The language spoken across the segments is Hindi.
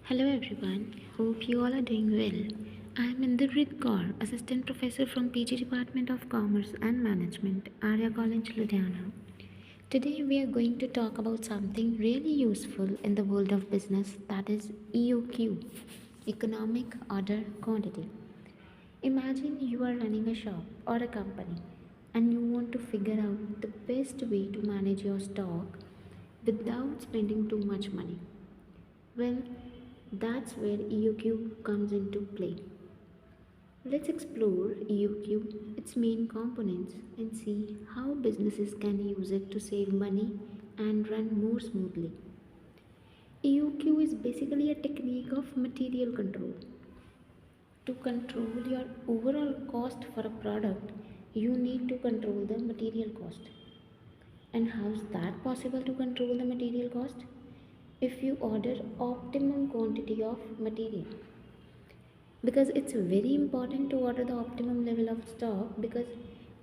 Hello everyone, hope you all are doing well. I am Inderpreet Kaur, Assistant Professor from PG Department of Commerce and Management, Arya College, Ludhiana. Today we are going to talk about something really useful in the world of business, that is EOQ, Economic Order Quantity. Imagine you are running a shop or a company and you want to figure out the best way to manage your stock without spending too much money. Well, that's where EOQ comes into play. Let's explore EOQ, its main components, and see how businesses can use it to save money and run more smoothly. EOQ is basically a technique of material control. To control your overall cost for a product, you need to control the material cost. And how is that possible to control the material cost? If you order optimum quantity of material, because it's very important to order the optimum level of stock, because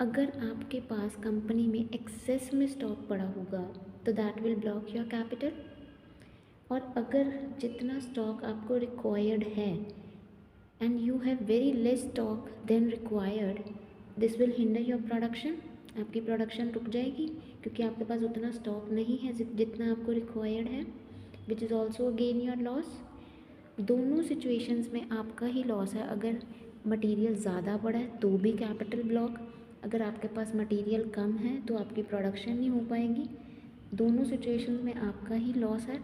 अगर आपके पास कंपनी में एक्सेस में स्टॉक पड़ा होगा तो that will block your capital, और अगर जितना स्टॉक आपको रिक्वायर्ड है and you have very less stock than required, this will hinder your production. आपकी प्रोडक्शन रुक जाएगी क्योंकि आपके पास उतना स्टॉक नहीं है जितना आपको रिक्वायर्ड है, which is also again your loss. दोनों सिचुएशंस में आपका ही लॉस है. अगर मटेरियल ज़्यादा पड़ा है तो भी कैपिटल ब्लॉक, अगर आपके पास मटेरियल कम है तो आपकी प्रोडक्शन नहीं हो पाएगी. दोनों सिचुएशंस में आपका ही लॉस है.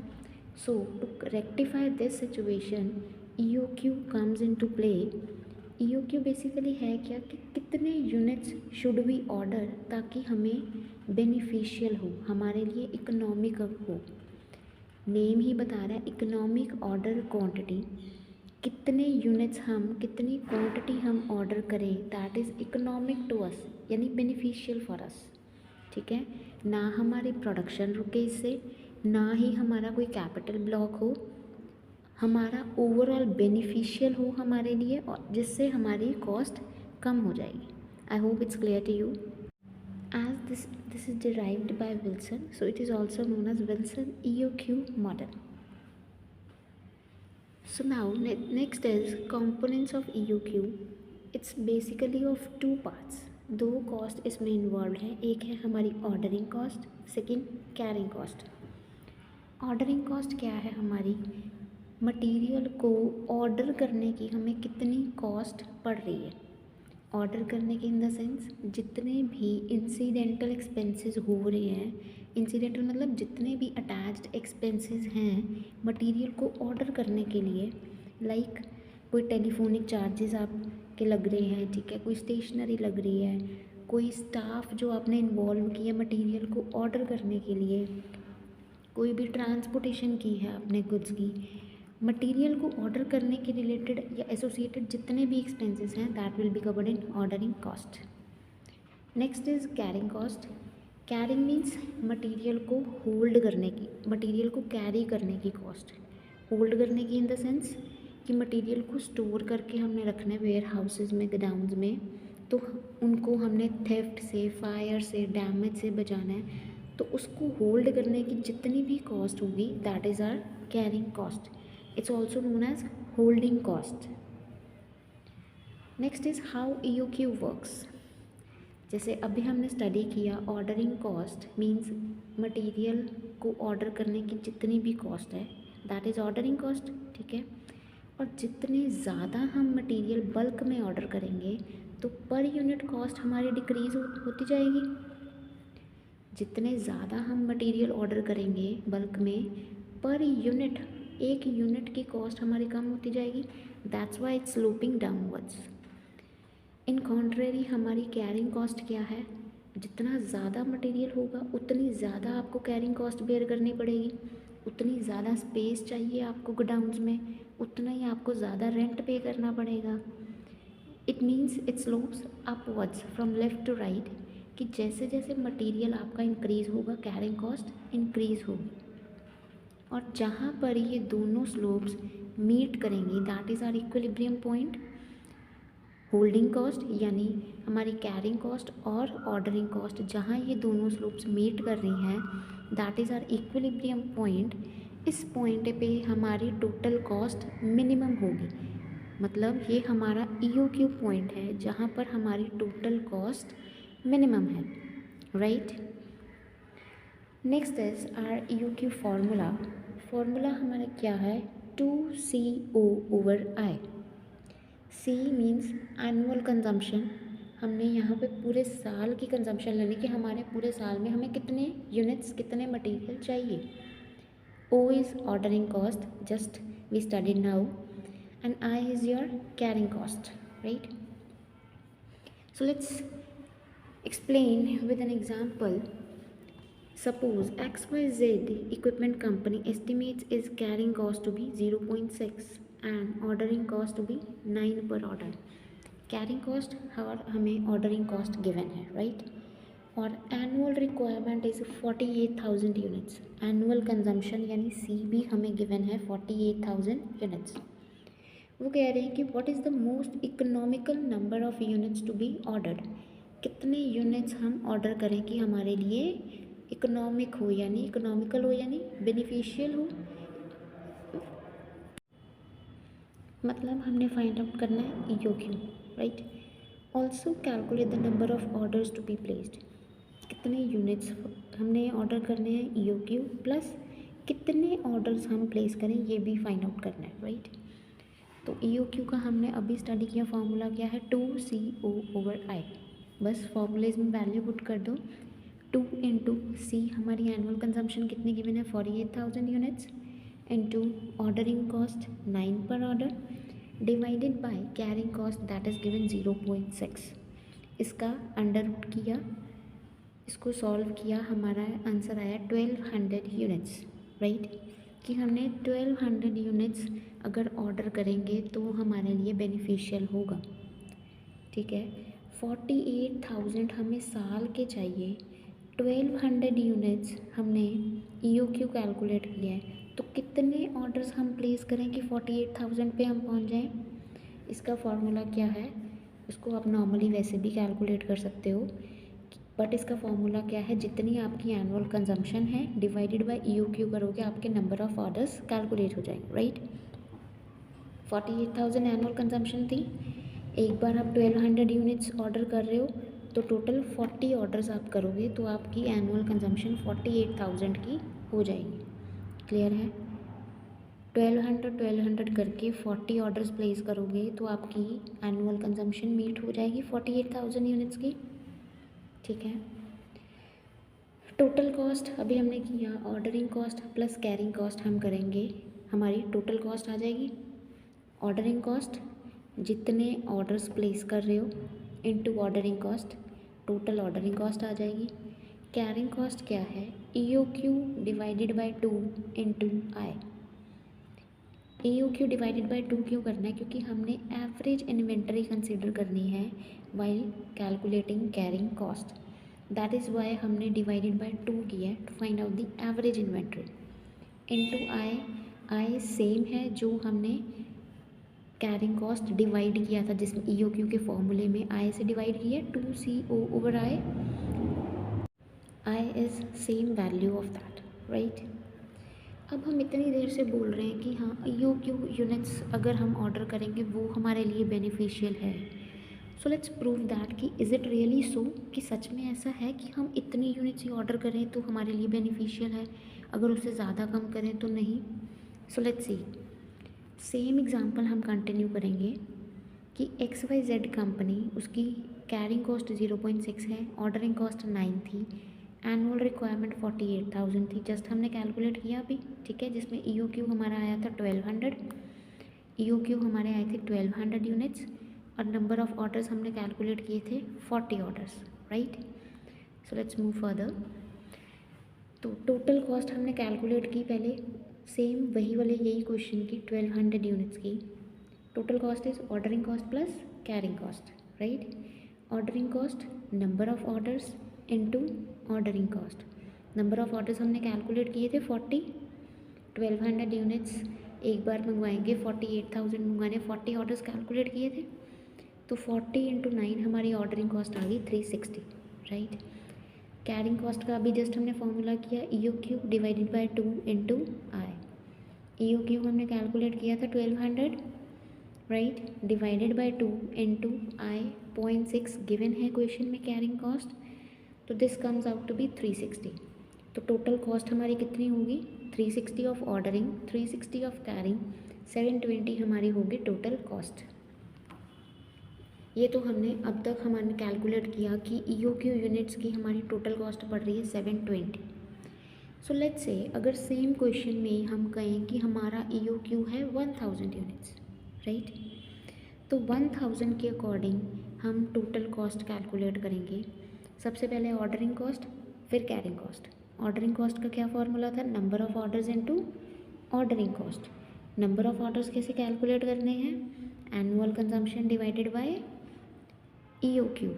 So to rectify this situation EOQ comes in to play. EOQ basically है क्या कि कितने यूनिट्स शुड वी ऑर्डर ताकि हमें बेनिफिशियल हो, हमारे लिए इकोनॉमिकल हो. नेम ही बता रहा है इकोनॉमिक ऑर्डर क्वांटिटी. कितने यूनिट्स हम, कितनी क्वांटिटी हम ऑर्डर करें that is economic to us, यानी बेनिफिशियल फॉर अस. ठीक है, ना हमारी प्रोडक्शन रुके इससे, ना ही हमारा कोई कैपिटल ब्लॉक हो, हमारा ओवरऑल बेनिफिशियल हो हमारे लिए, और जिससे हमारी कॉस्ट कम हो जाएगी. I hope it's clear to you. As this is derived by Wilson, so it is also known as Wilson EOQ model. So now next is components of EOQ. It's basically of two parts. दो कॉस्ट इसमें इन्वॉल्व है. एक है हमारी ordering cost, second carrying cost. Ordering cost क्या है? हमारी मटेरियल को ऑर्डर करने की हमें कितनी कॉस्ट पड़ रही है. ऑर्डर करने के इन द सेंस जितने भी इंसिडेंटल एक्सपेंसेस हो रहे हैं, इंसिडेंटल मतलब जितने भी अटैच्ड एक्सपेंसेस हैं मटेरियल को ऑर्डर करने के लिए, लाइक कोई टेलीफोनिक चार्जेस आपके लग रहे हैं, ठीक है, कोई स्टेशनरी लग रही है, कोई स्टाफ जो आपने इन्वॉल्व किया मटेरियल को ऑर्डर करने के लिए, कोई भी ट्रांसपोर्टेशन की है आपने गुड्स की, मटेरियल को ऑर्डर करने के रिलेटेड या एसोसिएटेड जितने भी एक्सपेंसेस हैं that will be covered in ordering cost. Next is carrying cost. Carrying means material को होल्ड करने की, मटेरियल को कैरी करने की कॉस्ट. होल्ड करने की इन द सेंस कि मटेरियल को स्टोर करके हमने रखना है वेयर हाउसेज में, गोडाउन्स में, तो उनको हमने थेफ्ट से, फायर से, डैमेज से बचाना है, तो उसको होल्ड करने की जितनी भी कॉस्ट होगी that is our carrying cost. It's also known as holding cost. Next is how EOQ works. जैसे अभी हमने स्टडी किया, ऑर्डरिंग कॉस्ट मीन्स मटेरियल को ऑर्डर करने की जितनी भी कॉस्ट है दैट इज़ ऑर्डरिंग कॉस्ट. ठीक है, और जितने ज़्यादा हम मटेरियल बल्क में ऑर्डर करेंगे तो पर यूनिट कॉस्ट हमारी डिक्रीज़ होती जाएगी. जितने ज़्यादा हम मटेरियल ऑर्डर करेंगे बल्क में, पर यूनिट, एक यूनिट की कॉस्ट हमारी कम होती जाएगी. That's why it's sloping downwards. In contrary हमारी कैरिंग कॉस्ट क्या है? जितना ज़्यादा मटेरियल होगा उतनी ज़्यादा आपको कैरिंग कॉस्ट बेयर करनी पड़ेगी, उतनी ज़्यादा स्पेस चाहिए आपको गोडाउन्स में, उतना ही आपको ज़्यादा रेंट पे करना पड़ेगा. It means it slopes upwards from left to right, कि जैसे जैसे मटेरियल आपका इंक्रीज़ होगा कैरिंग कॉस्ट इंक्रीज़ होगी. और जहाँ पर ये दोनों स्लोप्स मीट करेंगी that is our equilibrium point. Holding cost यानी हमारी कैरिंग कॉस्ट और ऑर्डरिंग कॉस्ट, जहाँ ये दोनों स्लोप्स मीट कर रही हैं that is our equilibrium point. इस पॉइंट पे हमारी टोटल कॉस्ट मिनिमम होगी, मतलब ये हमारा EOQ पॉइंट है जहाँ पर हमारी टोटल कॉस्ट मिनिमम है, right. Next is our EOQ formula. Formula हमारा क्या है, 2CO/I। C means annual consumption, हमने यहाँ पे पूरे साल की कंजम्पशन लेनी कि हमारे पूरे साल में हमें कितने यूनिट्स कितने मटेरियल चाहिए। O is ordering cost, just we studied now, and I is your carrying cost, right? So let's explain with an example. Suppose XYZ equipment company estimates its carrying cost to be 0.6 and ordering cost to be 9 per order. Carrying cost और हमें ordering cost given है, right? और annual requirement is 48,000 units. Annual consumption यानी C भी हमें गिवन है 48,000 यूनिट्स। वो कह रहे हैं कि what is the most economical number of units to be ordered. कितने यूनिट्स हम ऑर्डर करें कि हमारे लिए इकोनॉमिक हो यानी इकोनॉमिकल हो यानी बेनिफिशियल हो, मतलब हमने फाइंड आउट करना है EOQ, right. Also calculate the number of orders to be placed. कितने यूनिट्स हमने ऑर्डर करने हैं EOQ प्लस कितने ऑर्डर्स हम प्लेस करें ये भी फाइंड आउट करना है, राइट। तो EOQ का हमने अभी स्टडी किया, फार्मूला क्या है, 2CO/I। बस फॉर्मूलेज में वैल्यू पुट कर दो, 2 इंटू C हमारी एनुअल कंजम्पशन कितनी गिवन है 48,000 यूनिट्स इंटू ऑर्डरिंग कॉस्ट 9 पर order divided by carrying cost that is given 0.6। इसका अंडर रूट किया, इसको सॉल्व किया, हमारा आंसर आया 1200 यूनिट्स, राइट। कि हमने 1200 यूनिट्स अगर ऑर्डर करेंगे तो हमारे लिए बेनिफिशियल होगा, ठीक है। 48,000 हमें साल के चाहिए, 1200 यूनिट्स हमने EOQ कैलकुलेट किया है, तो कितने ऑर्डर्स हम प्लेस करें कि 48,000 पे हम पहुंच जाएं। इसका फार्मूला क्या है, इसको आप नॉर्मली वैसे भी कैलकुलेट कर सकते हो, बट इसका फॉर्मूला क्या है, जितनी आपकी एनुअल कंजम्पशन है डिवाइडेड बाय EOQ करोगे आपके नंबर ऑफ़ ऑर्डर्स कैलकुलेट हो जाएंगे, राइट। 48,000 एनुअल कंजम्पशन थी, एक बार आप 1200 यूनिट्स ऑर्डर कर रहे हो तो टोटल 40 ऑर्डर्स आप करोगे तो आपकी एनुअल कंजम्पशन 48,000 की हो जाएगी। क्लियर है, 1200 करके 40 ऑर्डर्स प्लेस करोगे तो आपकी एनुअल कंजम्पशन मीट हो जाएगी 48,000 यूनिट्स की, ठीक है। टोटल कॉस्ट अभी हमने किया, ordering cost plus carrying cost हम करेंगे, हमारी टोटल कॉस्ट आ जाएगी। ऑर्डरिंग कॉस्ट जितने ऑर्डर्स प्लेस कर रहे हो into ordering cost, total ordering cost आ जाएगी। कैरिंग कॉस्ट क्या है, EOQ divided by 2 into I। EOQ divided by 2 क्यों करना है, क्योंकि हमने एवरेज इन्वेंटरी कंसिडर करनी है while calculating carrying cost, that is why हमने डिवाइडेड बाय 2 किया है to find out the average inventory into I same है जो हमने कैरिंग कॉस्ट डिवाइड किया था जिसमें EOQ के फॉर्मूले में I से डिवाइड किया, 2CO/I, I is same value of that, right. अब हम इतनी देर से बोल रहे हैं कि हाँ EOQ यूनिट्स अगर हम ऑर्डर करेंगे वो हमारे लिए बेनिफिशियल है। सो लेट्स प्रूव दैट कि इज़ इट रियली सो, कि सच में ऐसा है कि हम इतनी यूनिट्स ही ऑर्डर करें तो हमारे लिए बेनिफिशियल है, अगर उससे ज़्यादा कम करें तो नहीं। So let's see, same example हम कंटिन्यू करेंगे कि XYZ कंपनी, उसकी कैरिंग कॉस्ट 0.6 है, ऑर्डरिंग कॉस्ट 9 थी, एनुअल रिक्वायरमेंट 48,000 थी, जस्ट हमने कैलकुलेट किया अभी, ठीक है, जिसमें EOQ हमारा आया था 1200, EOQ हमारे आए थे 1200 यूनिट्स और नंबर ऑफ़ ऑर्डर्स हमने कैलकुलेट किए थे 40 orders, right. So let's move further. तो टोटल कॉस्ट हमने कैलकुलेट की पहले, सेम वही वाले यही क्वेश्चन की 1200 यूनिट्स की total cost is ordering cost plus carrying cost, right. Ordering cost number of orders into ordering cost, number of orders हमने कैलकुलेट किए थे 40, 1200 यूनिट्स एक बार मंगवाएंगे, 48,000 मंगवाने, 40 ऑर्डर्स कैलकुलेट किए थे, तो 40 इंटू 9 हमारी ऑर्डरिंग कॉस्ट आ गई 360, राइट। कैरिंग कॉस्ट का अभी जस्ट हमने फॉर्मूला किया, EOQ divided by 2 into I। EOQ हमने कैलकुलेट किया था 1200, right, divided by 2 into I 0.6 given है क्वेश्चन में कैरिंग कॉस्ट, तो this comes out to be 360। तो टोटल कॉस्ट हमारी कितनी होगी, 360 ऑफ ऑर्डरिंग, 360 ऑफ कैरिंग, 720 हमारी होगी टोटल कॉस्ट। ये तो हमने अब तक हमने कैलकुलेट किया कि EOQ यूनिट्स की हमारी टोटल कॉस्ट पड़ रही है 720। सो लेट्स से अगर सेम क्वेश्चन में हम कहें कि हमारा EOQ है 1000 यूनिट्स, राइट, तो 1000 के अकॉर्डिंग हम टोटल कॉस्ट कैलकुलेट करेंगे। सबसे पहले ऑर्डरिंग कॉस्ट, फिर कैरिंग कॉस्ट। ऑर्डरिंग कॉस्ट का क्या फॉर्मूला था, number of orders into ordering cost. Number of orders कैसे कैलकुलेट करने हैं, annual consumption divided by EOQ।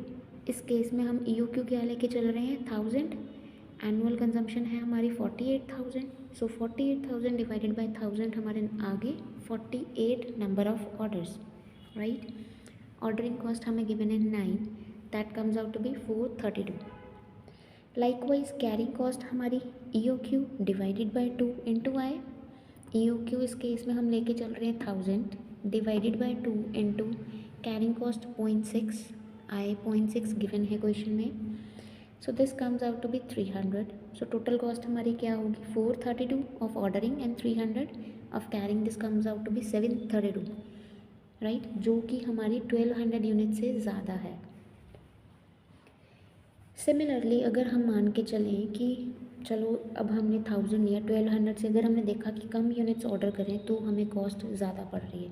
इस केस में हम EOQ क्या लेके चल रहे हैं, 1000, एनुअल कंजम्पशन है हमारी 48,000, सो 48,000 डिवाइडेड बाय 1000 हमारे आगे 48 number of orders, right. Ordering cost हमें गिवन है 9, that comes out to be 432। Likewise carrying cost हमारी EOQ divided by 2 into I. EOQ इस केस में हम लेके चल रहे हैं 1000 divided by 2 into carrying cost 0.6, I 0.6 given है क्वेश्चन में, so this comes out to be 300। So total cost हमारी क्या होगी, 432 of ordering and 300 of carrying, this comes out to be 732, right, जो कि हमारी 1200 यूनिट से ज़्यादा है। सिमिलरली अगर हम मान के चलें कि चलो अब हमने 1000 लिया, 1200 से अगर हमने देखा कि कम यूनिट्स ऑर्डर करें तो हमें कॉस्ट ज़्यादा पड़ रही है,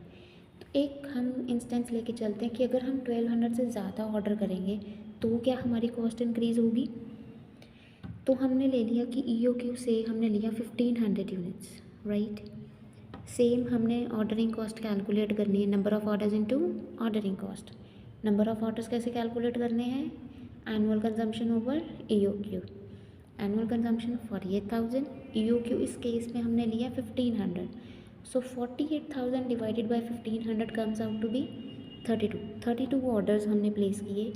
तो एक हम इंस्टेंस लेके चलते हैं कि अगर हम 1200 से ज़्यादा ऑर्डर करेंगे तो क्या हमारी कॉस्ट इंक्रीज़ होगी। तो हमने ले लिया कि EOQ से हमने लिया 1500 यूनिट्स, राइट। सेम हमने ऑर्डरिंग कॉस्ट कैलकुलेट करनी है, number of orders into ordering cost. Number of orders कैसे कैलकुलेट करने हैं, annual consumption over EOQ। Annual consumption 48,000, EOQ इस केस में हमने लिया 1500, so 48,000 divided by 1500 comes out to be 32 orders हमने प्लेस किए,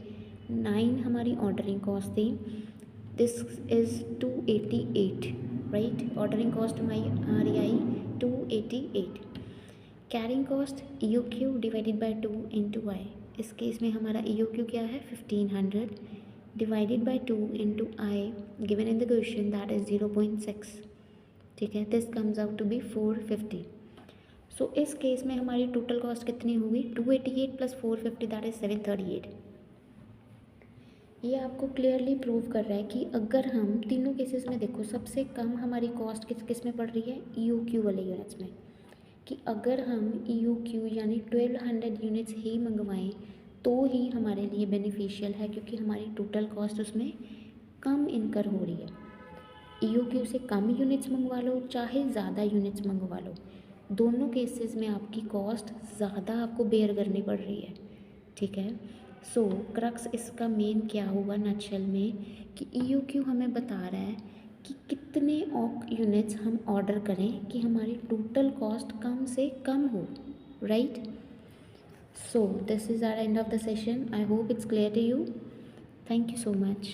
9 हमारी ऑर्डरिंग कॉस्ट थी, this is 288, right. Ordering cost हमारी आई 288। Carrying cost EOQ divided by 2 into I. इस केस में हमारा EOQ क्या है, 1500 divided by 2 into I given in the question, that is 0.6, ठीक है, this comes out to be 450। So इस केस में हमारी टोटल कॉस्ट कितनी होगी, 288 प्लस 450 दैट इज़ 738। ये आपको क्लियरली प्रूव कर रहा है कि अगर हम तीनों केसेस में देखो, सबसे कम हमारी कॉस्ट किस में पड़ रही है, EOQ वाले यूनिट्स में, कि अगर हम EOQ यानी 1200 यूनिट्स ही मंगवाएं तो ही हमारे लिए बेनिफिशियल है, क्योंकि हमारी टोटल कॉस्ट उसमें कम इनकर हो रही है। EOQ से कम यूनिट्स मंगवा लो चाहे ज़्यादा यूनिट्स मंगवा लो, दोनों केसेस में आपकी कॉस्ट ज़्यादा आपको बेयर करनी पड़ रही है, ठीक है। सो क्रक्स इसका मेन क्या हुआ नटशेल में, कि EOQ हमें बता रहा है कि कितने यूनिट्स हम ऑर्डर करें कि हमारी टोटल कॉस्ट कम से कम हो, right. So this is our end of the session, I hope it's clear to you, thank you so much.